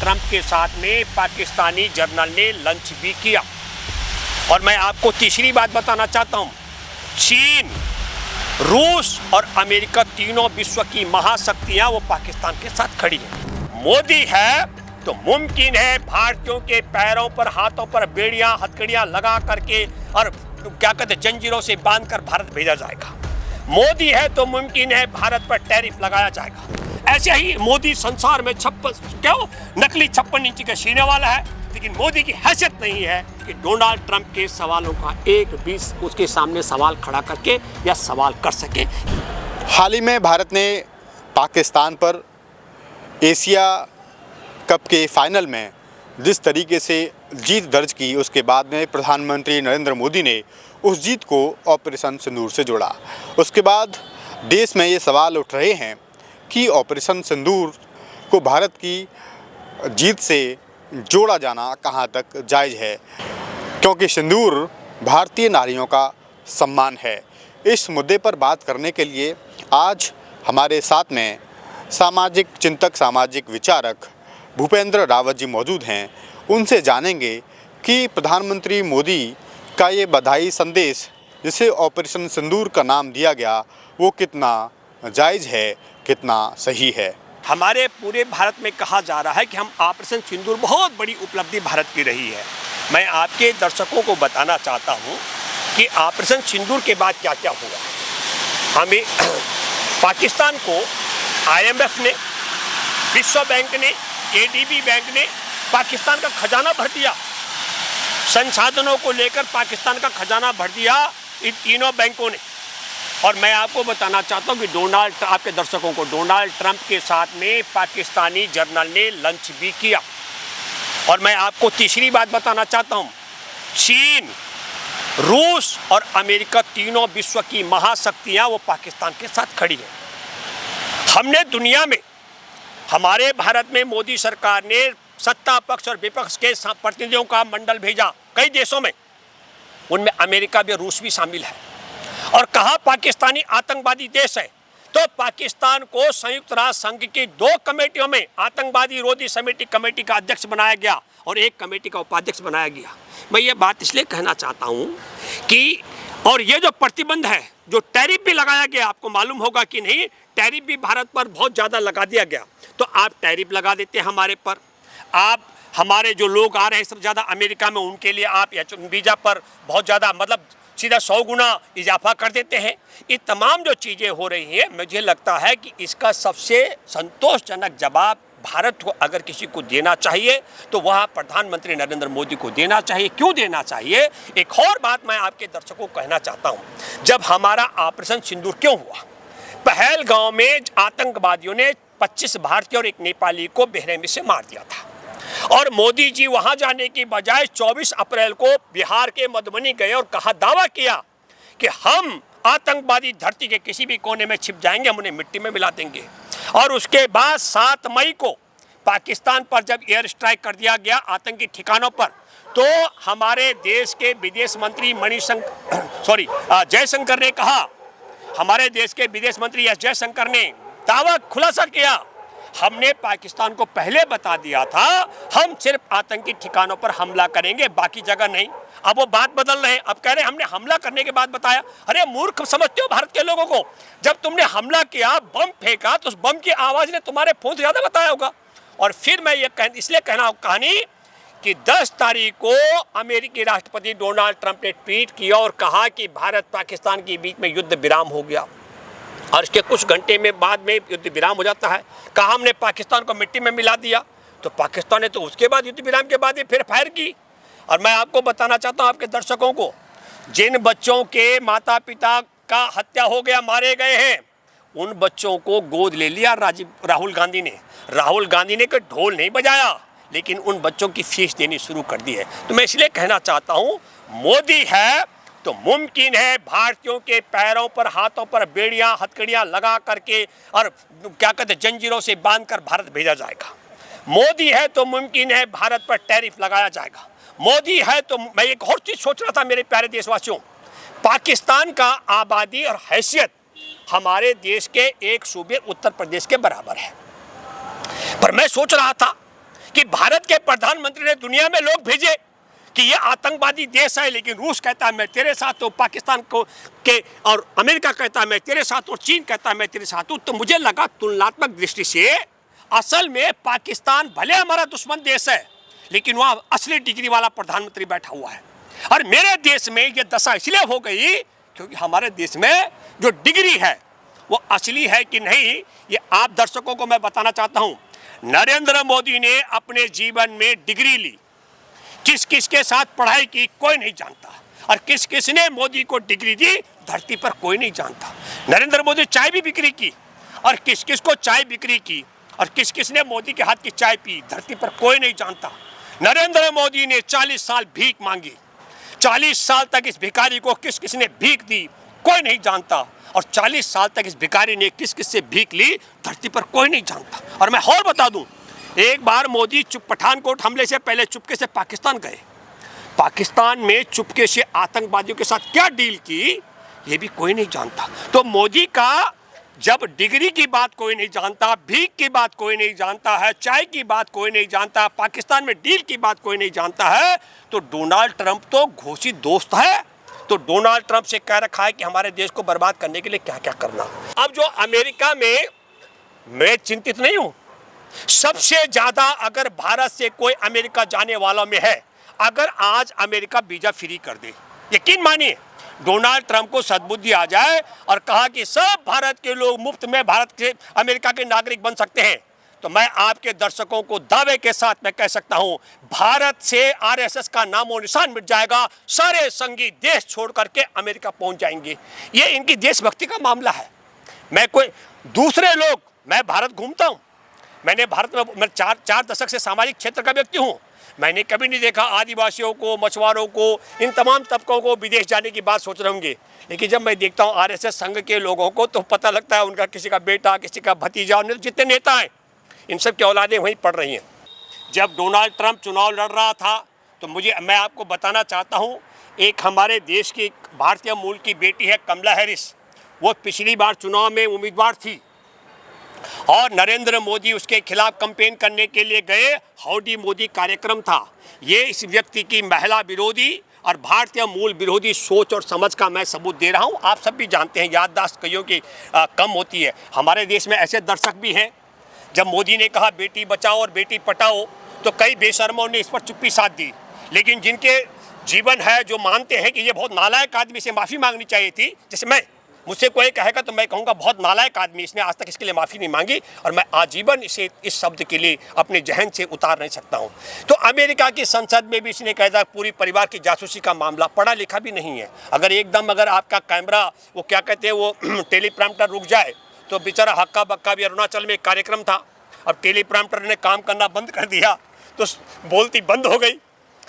Trump के साथ में पाकिस्तानी जर्नल ने लंच भी किया। और मैं आपको तीसरी बात बताना चाहता हूं, चीन, रूस और अमेरिका तीनों विश्व की महाशक्तियां वो पाकिस्तान के साथ खड़ी हैं। मोदी है तो मुमकिन है भारतीयों के पैरों पर हाथों पर बेड़ियां हथकड़ियां लगा करके और क्या कहते जंजीरों से बांधकर भारत भेजा जाएगा। मोदी है तो मुमकिन है भारत पर टैरिफ लगाया जाएगा। ऐसे ही मोदी संसार में नकली 56 इंच के सीने वाला है, लेकिन मोदी की हैसियत नहीं है कि डोनाल्ड ट्रंप के सवालों का एक भी उसके सामने सवाल खड़ा करके या सवाल कर सके। हाल ही में भारत ने पाकिस्तान पर एशिया कप के फाइनल में जिस तरीके से जीत दर्ज की, उसके बाद में प्रधानमंत्री नरेंद्र मोदी ने उस जीत को ऑपरेशन सिंदूर से जोड़ा। उसके बाद देश में ये सवाल उठ रहे हैं कि ऑपरेशन सिंदूर को भारत की जीत से जोड़ा जाना कहाँ तक जायज़ है, क्योंकि सिंदूर भारतीय नारियों का सम्मान है। इस मुद्दे पर बात करने के लिए आज हमारे साथ में सामाजिक चिंतक, सामाजिक विचारक भूपेंद्र रावत जी मौजूद हैं। उनसे जानेंगे कि प्रधानमंत्री मोदी का ये बधाई संदेश, जिसे ऑपरेशन सिंदूर का नाम दिया गया, वो कितना जायज़ है, कितना सही है। हमारे पूरे भारत में कहा जा रहा है कि हम ऑपरेशन सिंदूर बहुत बड़ी उपलब्धि भारत की रही है। मैं आपके दर्शकों को बताना चाहता हूँ कि ऑपरेशन सिंदूर के बाद क्या क्या हुआ। हमें पाकिस्तान को IMF ने, विश्व बैंक ने, ADB बैंक ने पाकिस्तान का खजाना भर दिया। संसाधनों को लेकर पाकिस्तान का खजाना भर दिया इन तीनों बैंकों ने। और मैं आपको बताना चाहता हूं कि आपके दर्शकों को डोनाल्ड ट्रंप के साथ में पाकिस्तानी जर्नल ने लंच भी किया। और मैं आपको तीसरी बात बताना चाहता हूं, चीन, रूस और अमेरिका तीनों विश्व की महाशक्तियां वो पाकिस्तान के साथ खड़ी हैं। हमने दुनिया में, हमारे भारत में मोदी सरकार ने सत्ता पक्ष और विपक्ष के प्रतिनिधियों का मंडल भेजा कई देशों में, उनमें अमेरिका भी, रूस भी शामिल है। और कहा पाकिस्तानी आतंकवादी देश है, तो पाकिस्तान को संयुक्त राष्ट्र संघ की 2 कमेटियों में आतंकवादी विरोधी समिति कमेटी का अध्यक्ष बनाया गया और एक कमेटी का उपाध्यक्ष बनाया गया। मैं ये बात इसलिए कहना चाहता हूँ कि और ये जो प्रतिबंध है, जो टैरिफ भी लगाया गया, आपको मालूम होगा कि नहीं, टैरिफ भी भारत पर बहुत ज़्यादा लगा दिया गया। तो आप टैरिफ लगा देते हैं हमारे पर, आप हमारे जो लोग आ रहे हैं सब ज़्यादा अमेरिका में, उनके लिए आप H1 वीज़ा पर बहुत ज़्यादा मतलब सीधा 100 गुना इजाफा कर देते हैं। ये तमाम जो चीज़ें हो रही हैं, मुझे लगता है कि इसका सबसे संतोषजनक जवाब भारत को अगर किसी को देना चाहिए तो वह प्रधानमंत्री नरेंद्र मोदी को देना चाहिए। क्यों देना चाहिए? एक और बात मैं आपके दर्शकों को कहना चाहता हूँ, जब हमारा ऑपरेशन सिंदूर क्यों हुआ, पहलगांव में आतंकवादियों ने 25 भारतीय और एक नेपाली को बेरहमी से मार दिया था। और मोदी जी वहां जाने की बजाय 24 अप्रैल को बिहार के मधुबनी गए और दावा किया कि हम आतंकवादी धरती के किसी भी कोने में छिप जाएंगे, हम उन्हें मिट्टी में मिला देंगे। और उसके बाद 7 मई को पाकिस्तान पर जब एयर स्ट्राइक कर दिया गया आतंकी ठिकानों पर, तो हमारे देश के विदेश मंत्री जयशंकर ने कहा, हमारे देश के विदेश मंत्री एस जयशंकर ने दावा खुलासा किया, हमने पाकिस्तान को पहले बता दिया था हम सिर्फ आतंकी ठिकानों पर हमला करेंगे, बाकी जगह नहीं। अब वो बात बदल रहे हैं, अब कह रहे हैं हमने हमला करने के बाद बताया। अरे मूर्ख समझते हो भारत के लोगों को? जब तुमने हमला किया, बम फेंका, तो उस बम की आवाज़ ने तुम्हारे फोन से ज़्यादा बताया होगा। और फिर मैं ये इसलिए कहना कहानी कि 10 तारीख को अमेरिकी राष्ट्रपति डोनाल्ड ट्रंप ने ट्वीट किया और कहा कि भारत पाकिस्तान के बीच में युद्ध विराम हो गया। और इसके कुछ घंटे में बाद में युद्ध विराम हो जाता है। कहा हमने पाकिस्तान को मिट्टी में मिला दिया, तो पाकिस्तान ने तो उसके बाद युद्ध विराम के बाद ही फिर फायर की। और मैं आपको बताना चाहता हूं, आपके दर्शकों को, जिन बच्चों के माता पिता का हत्या हो गया, मारे गए हैं, उन बच्चों को गोद ले लिया राहुल गांधी ने। राहुल गांधी ने कोई ढोल नहीं बजाया, लेकिन उन बच्चों की फीस देनी शुरू कर दी है। तो मैं इसलिए कहना चाहता हूँ, मोदी है तो मुमकिन है भारतीयों के पैरों पर हाथों पर बेड़ियां हथकड़ियां लगा करके और क्या कहते जंजीरों से बांधकर भारत भेजा जाएगा। मोदी है तो मुमकिन है भारत पर टैरिफ लगाया जाएगा। मोदी है तो मैं एक और चीज़ सोच रहा था मेरे प्यारे देशवासियों, पाकिस्तान का आबादी और हैसियत हमारे देश के एक सूबे उत्तर प्रदेश के बराबर है। पर मैं सोच रहा था कि भारत के प्रधानमंत्री ने दुनिया में लोग भेजे कि ये आतंकवादी देश है, लेकिन रूस कहता है मैं तेरे साथ हूँ, पाकिस्तान को के और अमेरिका कहता है मैं तेरे साथ हूँ, चीन कहता है मैं तेरे साथ हूँ। तो मुझे लगा तुलनात्मक दृष्टि से असल में पाकिस्तान भले हमारा दुश्मन देश है, लेकिन वहाँ असली डिग्री वाला प्रधानमंत्री बैठा हुआ है। और मेरे देश में ये दशा इसलिए हो गई क्योंकि हमारे देश में जो डिग्री है वो असली है कि नहीं, ये आप दर्शकों को मैं बताना चाहता हूँ। नरेंद्र मोदी ने अपने जीवन में डिग्री ली, किस किस के साथ पढ़ाई की कोई नहीं जानता, और किस किस ने मोदी को डिग्री दी धरती पर कोई नहीं जानता। नरेंद्र मोदी चाय भी बिक्री की, और किस किस को चाय बिक्री की, और किस किस ने मोदी के हाथ की चाय पी धरती पर कोई नहीं जानता। नरेंद्र मोदी ने 40 साल भीख मांगी, 40 साल तक इस भिखारी को किस किस ने भीख दी कोई नहीं जानता, और 40 साल तक इस भिखारी ने किस किस से भीख ली धरती पर कोई नहीं जानता। और मैं और बता दूं, एक बार मोदी पठानकोट हमले से पहले चुपके से पाकिस्तान गए, पाकिस्तान में चुपके से आतंकवादियों के साथ क्या डील की ये भी कोई नहीं जानता। तो मोदी का जब डिग्री की बात कोई नहीं जानता, भीख की बात कोई नहीं जानता है, चाय की बात कोई नहीं जानता, पाकिस्तान में डील की बात कोई नहीं जानता है, तो डोनाल्ड ट्रंप तो घोषित दोस्त है। तो डोनाल्ड ट्रंप से कह रखा है कि हमारे देश को बर्बाद करने के लिए क्या क्या करना। अब जो अमेरिका में मैं चिंतित नहीं हूँ, सबसे ज़्यादा अगर भारत से कोई अमेरिका जाने वालों में है, अगर आज अमेरिका वीज़ा फ्री कर दे, यकीन मानिए डोनाल्ड ट्रंप को सद्बुद्धि आ जाए और कहा कि सब भारत के लोग मुफ्त में भारत के अमेरिका के नागरिक बन सकते हैं, तो मैं आपके दर्शकों को दावे के साथ मैं कह सकता हूं भारत से आरएसएस का नामो निशान मिट जाएगा, सारे संगी देश छोड़ करके अमेरिका पहुंच जाएंगे। ये इनकी देशभक्ति का मामला है। मैं कोई दूसरे लोग, मैं भारत घूमता हूं, मैंने भारत में मैं चार दशक से सामाजिक क्षेत्र का व्यक्ति हूं, मैंने कभी नहीं देखा आदिवासियों को, मछुआरों को, इन तमाम तबकों को विदेश जाने की बात सोच रहे होंगे। लेकिन जब मैं देखता हूं आरएसएस संघ के लोगों को तो पता लगता है उनका किसी का बेटा, किसी का भतीजा, जितने नेता हैं इन सब की औलादें वहीं पढ़ रही हैं। जब डोनाल्ड ट्रंप चुनाव लड़ रहा था तो मैं आपको बताना चाहता हूँ, एक हमारे देश की भारतीय मूल की बेटी है कमला हैरिस, वो पिछली बार चुनाव में उम्मीदवार थी और नरेंद्र मोदी उसके खिलाफ कैंपेन करने के लिए गए। हाउडी मोदी कार्यक्रम था। ये इस व्यक्ति की महिला विरोधी और भारतीय मूल विरोधी सोच और समझ का मैं सबूत दे रहा हूँ। आप सब भी जानते हैं, याददाश्त कईयों की कम होती है। हमारे देश में ऐसे दर्शक भी हैं, जब मोदी ने कहा बेटी बचाओ और बेटी पढ़ाओ तो कई बेशर्मों ने इस पर चुप्पी साध दी, लेकिन जिनके जीवन है, जो मानते हैं कि ये बहुत नालायक आदमी से माफ़ी मांगनी चाहिए थी, जैसे मुझसे कोई कहेगा तो मैं कहूँगा बहुत नालायक आदमी, इसने आज तक इसके लिए माफ़ी नहीं मांगी और मैं आजीवन इसे इस शब्द के लिए अपने जहन से उतार नहीं सकता हूँ। तो अमेरिका की संसद में भी इसने कहा था पूरी परिवार की जासूसी का मामला, पढ़ा लिखा भी नहीं है। अगर आपका कैमरा वो क्या कहते हैं वो टेलीप्रॉम्प्टर रुक जाए तो बेचारा हक्का बक्का भी, अरुणाचल में एक कार्यक्रम था, अब टेलीप्रॉम्प्टर ने काम करना बंद कर दिया तो बोलती बंद हो गई।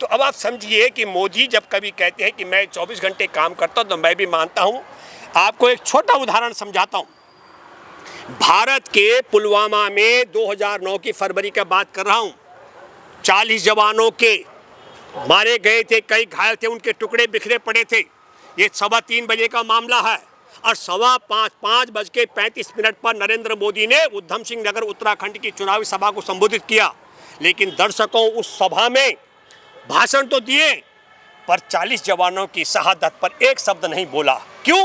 तो अब आप समझिए कि मोदी जब कभी कहते हैं कि मैं 24 घंटे काम करता हूँ तो मैं भी मानता हूँ। आपको एक छोटा उदाहरण समझाता हूँ। भारत के पुलवामा में 2009 की फरवरी का बात कर रहा हूँ, 40 जवानों के मारे गए थे, कई घायल थे, उनके टुकड़े बिखरे पड़े थे। ये 3:15 बजे का मामला है और 5:35 पर नरेंद्र मोदी ने उधम सिंह नगर उत्तराखंड की चुनावी सभा को संबोधित किया। लेकिन दर्शकों, उस सभा में भाषण तो दिए पर 40 जवानों की शहादत पर एक शब्द नहीं बोला। क्यों?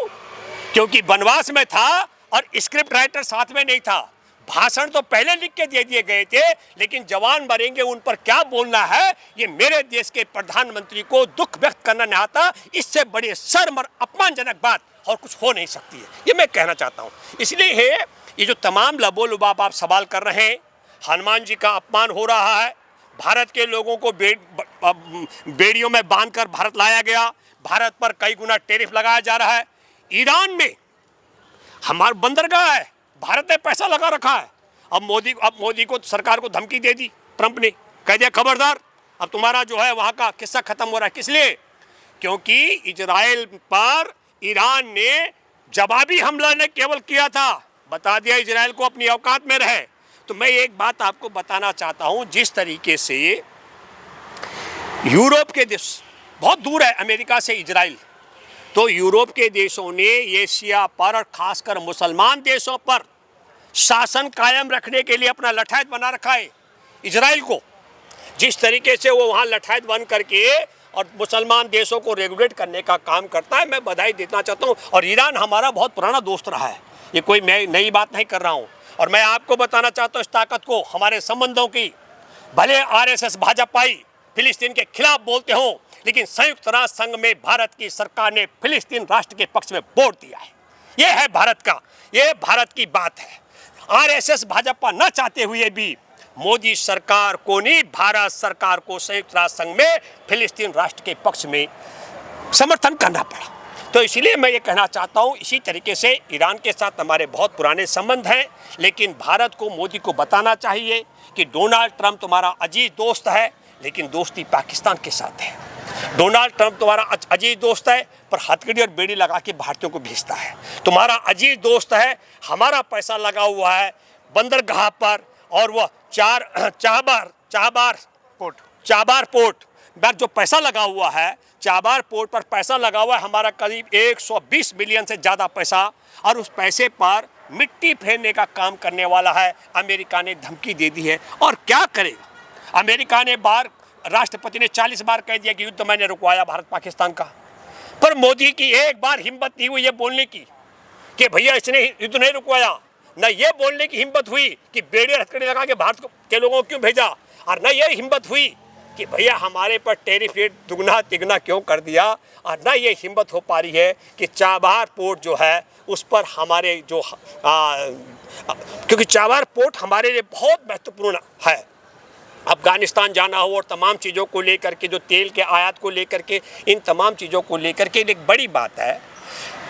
क्योंकि वनवास में था और स्क्रिप्ट राइटर साथ में नहीं था। भाषण तो पहले लिख के दे दिए गए थे, लेकिन जवान मरेंगे उन पर क्या बोलना है, ये मेरे देश के प्रधानमंत्री को दुख व्यक्त करना नहीं आता। इससे बड़ी शर्म और अपमानजनक बात और कुछ हो नहीं सकती है, ये मैं कहना चाहता हूँ। इसलिए है ये जो तमाम लबोलुबाब आप सवाल कर रहे हैं, हनुमान जी का अपमान हो रहा है, भारत के लोगों को बेड़ियों में बांधकर भारत लाया गया, भारत पर कई गुना टैरिफ लगाया जा रहा है। ईरान में हमारा बंदरगाह है, भारत ने पैसा लगा रखा है। अब मोदी को सरकार को धमकी दे दी, ट्रंप ने कह दिया खबरदार, अब तुम्हारा जो है वहाँ का किस्सा खत्म हो रहा है। किस लिए? क्योंकि इजराइल पर ईरान ने जवाबी हमला ने केवल किया था, बता दिया इजराइल को अपनी औकात में रहे। तो मैं एक बात आपको बताना चाहता हूँ, जिस तरीके से यूरोप के देश बहुत दूर है अमेरिका से इजराइल, तो यूरोप के देशों ने एशिया पर और खासकर मुसलमान देशों पर शासन कायम रखने के लिए अपना लठायत बना रखा है इजराइल को। जिस तरीके से वो वहाँ लठायत बंद करके और मुसलमान देशों को रेगुलेट करने का काम करता है, मैं बधाई देना चाहता हूँ। और ईरान हमारा बहुत पुराना दोस्त रहा है, ये कोई मैं नई बात नहीं कर रहा हूँ। और मैं आपको बताना चाहता हूँ इस ताकत को, हमारे संबंधों की। भले आरएसएस भाजपाई फिलिस्तीन के खिलाफ बोलते हों, लेकिन संयुक्त राष्ट्र संघ में भारत की सरकार ने फिलिस्तीन राष्ट्र के पक्ष में वोट दिया है। ये है भारत का, ये भारत की बात है। आरएसएस भाजपा न चाहते हुए भी मोदी सरकार को नहीं, भारत सरकार को संयुक्त राष्ट्र संघ में फिलिस्तीन राष्ट्र के पक्ष में समर्थन करना पड़ा। तो इसलिए मैं ये कहना चाहता हूँ, इसी तरीके से ईरान के साथ हमारे बहुत पुराने संबंध हैं, लेकिन भारत को, मोदी को बताना चाहिए कि डोनाल्ड ट्रंप तुम्हारा अजीज दोस्त है, लेकिन दोस्ती पाकिस्तान के साथ है। डोनाल्ड ट्रंप तुम्हारा अजीज दोस्त है, पर हथकड़ी और बेड़ी लगा के भारतीयों को भेजता है। तुम्हारा अजीज दोस्त है, हमारा पैसा लगा हुआ है बंदरगाह पर, और वह चाबार पोर्ट पर जो पैसा लगा हुआ है, चाबार पोर्ट पर पैसा लगा हुआ है हमारा करीब 120 बिलियन से ज़्यादा पैसा, और उस पैसे पर मिट्टी फेरने का काम करने वाला है। अमेरिका ने धमकी दे दी है, और क्या करेगा अमेरिका ने राष्ट्रपति ने 40 बार कह दिया कि युद्ध मैंने रुकवाया भारत पाकिस्तान का, पर मोदी की एक बार हिम्मत नहीं हुई ये बोलने की कि भैया इसने युद्ध नहीं रुकवाया। न ये बोलने की हिम्मत हुई कि बेड़े हथकड़ी लगा के भारत के लोगों को क्यों भेजा, और न ये हिम्मत हुई कि भैया हमारे पर टैरिफ रेट दुगना तिगना क्यों कर दिया, और न ये हिम्मत हो पा रही है कि चाबार पोर्ट जो है उस पर हमारे जो क्योंकि चाबार पोर्ट हमारे लिए बहुत महत्वपूर्ण है। अफगानिस्तान जाना हो और तमाम चीज़ों को लेकर के, जो तेल के आयात को लेकर के, इन तमाम चीज़ों को लेकर के एक बड़ी बात है।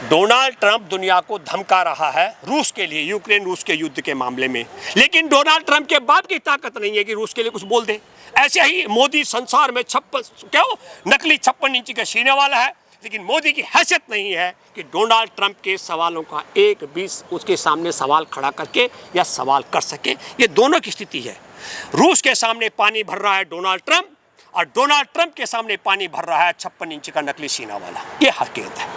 डोनाल्ड ट्रंप दुनिया को धमका रहा है रूस के लिए, यूक्रेन रूस के युद्ध के मामले में, लेकिन डोनाल्ड ट्रंप के बाप की ताकत नहीं है कि रूस के लिए कुछ बोल दे। ऐसे ही मोदी संसार में नकली 56 इंच का सीने वाला है, लेकिन मोदी की हैसियत नहीं है कि डोनाल्ड ट्रंप के सवालों का एक भी उसके सामने सवाल खड़ा करके या सवाल कर सके। ये दोनों की स्थिति है। रूस के सामने पानी भर रहा है डोनाल्ड ट्रंप, और डोनाल्ड ट्रंप के सामने पानी भर रहा है 56 इंच का नकली सीना वाला। ये हकीकत है।